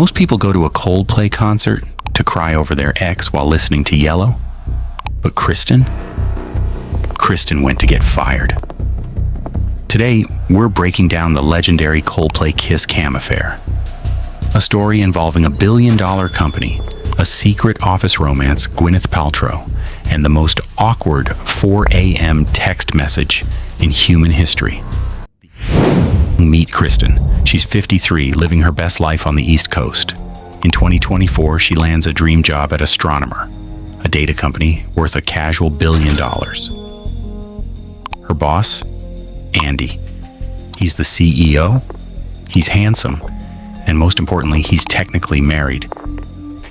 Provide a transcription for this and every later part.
Most people go to a Coldplay concert to cry over their ex while listening to Yellow. But Kristen went to get fired. Today, we're breaking down the legendary Coldplay Kiss Cam affair. A story involving a billion-dollar company, a secret office romance, Gwyneth Paltrow, and the most awkward 4 a.m. text message in human history. Meet Kristen. She's 53, living her best life on the East Coast. In 2024, she lands a dream job at Astronomer, a data company worth a casual $1 billion. Her boss? Andy. He's the CEO. He's handsome. And most importantly, he's technically married.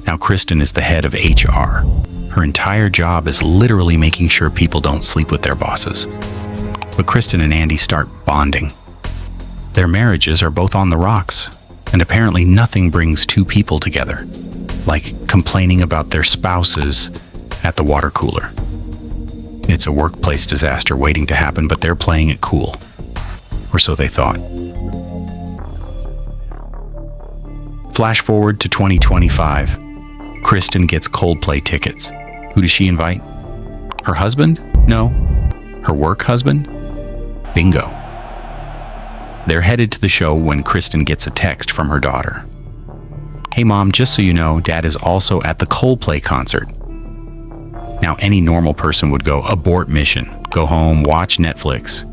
Now Kristen is the head of HR. Her entire job is literally making sure people don't sleep with their bosses. But Kristen and Andy start bonding. Their marriages are both on the rocks, and apparently nothing brings two people together, like complaining about their spouses at the water cooler. It's a workplace disaster waiting to happen, but they're playing it cool. Or so they thought. Flash forward to 2025. Kristen gets Coldplay tickets. Who does she invite? Her husband? No. Her work husband? Bingo. They're headed to the show when Kristen gets a text from her daughter. Hey mom, just so you know, dad is also at the Coldplay concert. Now any normal person would go abort mission, go home, watch Netflix.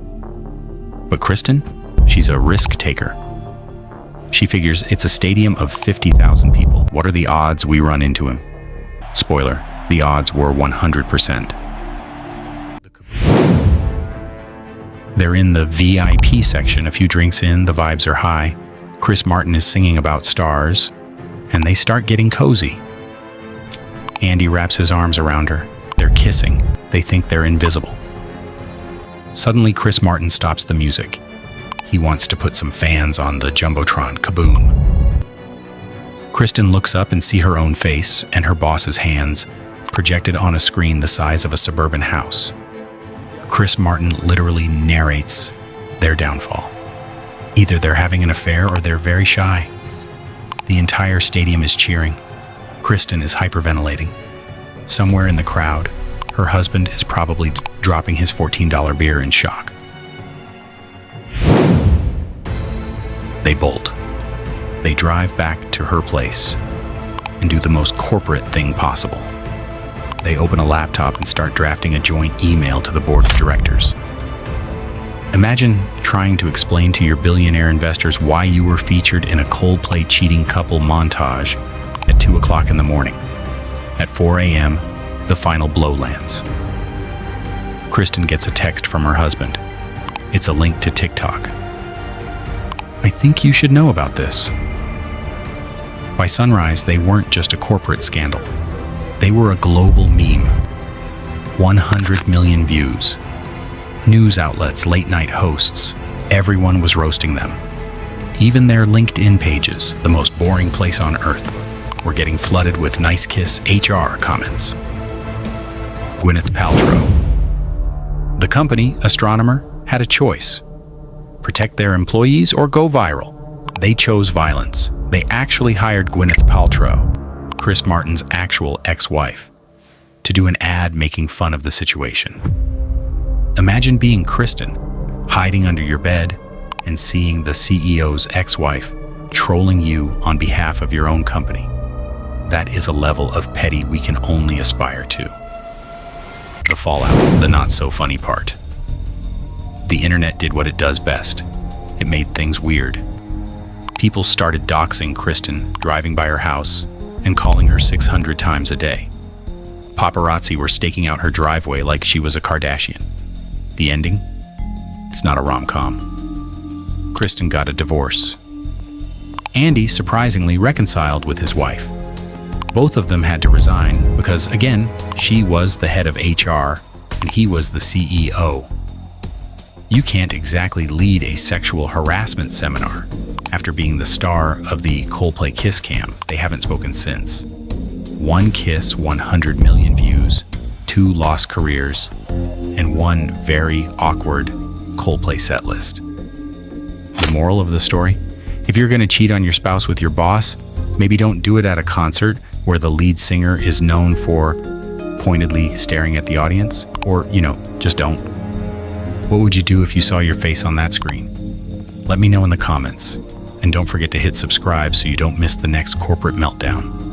But Kristen, she's a risk taker. She figures it's a stadium of 50,000 people. What are the odds we run into him? Spoiler, the odds were 100%. They're in the VIP section. A few drinks in, the vibes are high. Chris Martin is singing about stars, and they start getting cozy. Andy wraps his arms around her. They're kissing. They think they're invisible. Suddenly, Chris Martin stops the music. He wants to put some fans on the jumbotron. Kaboom. Kristen looks up and sees her own face and her boss's hands projected on a screen the size of a suburban house. Chris Martin literally narrates their downfall. Either they're having an affair or they're very shy. The entire stadium is cheering. Kristen is hyperventilating. Somewhere in the crowd, her husband is probably dropping his $14 beer in shock. They bolt. They drive back to her place and do the most corporate thing possible. They open a laptop and start drafting a joint email to the board of directors. Imagine trying to explain to your billionaire investors why you were featured in a Coldplay cheating couple montage at 2 o'clock in the morning. At 4 a.m., the final blow lands. Kristen gets a text from her husband. It's a link to TikTok. I think you should know about this. By sunrise, they weren't just a corporate scandal. They were a global meme. 100 million views. News outlets, late-night hosts, everyone was roasting them. Even their LinkedIn pages, the most boring place on earth, were getting flooded with nice kiss HR comments. Gwyneth Paltrow. The company, Astronomer, had a choice. Protect their employees or go viral. They chose violence. They actually hired Gwyneth Paltrow, Chris Martin's actual ex-wife, to do an ad making fun of the situation. Imagine being Kristen, hiding under your bed and seeing the CEO's ex-wife trolling you on behalf of your own company. That is a level of petty we can only aspire to. The fallout, the not-so-funny part. The internet did what it does best. It made things weird. People started doxing Kristen, driving by her house, and calling her 600 times a day. Paparazzi were staking out her driveway like she was a Kardashian. The ending? It's not a rom-com. Kristen got a divorce. Andy surprisingly reconciled with his wife. Both of them had to resign because, again, she was the head of HR and he was the CEO. You can't exactly lead a sexual harassment seminar after being the star of the Coldplay Kiss Cam. They haven't spoken since. One kiss, 100 million views, 2 lost careers, and 1 very awkward Coldplay set list. The moral of the story? If you're going to cheat on your spouse with your boss, Maybe don't do it at a concert where the lead singer is known for pointedly staring at the audience, or, just don't. What would you do if you saw your face on that screen? Let me know in the comments. And don't forget to hit subscribe so you don't miss the next corporate meltdown.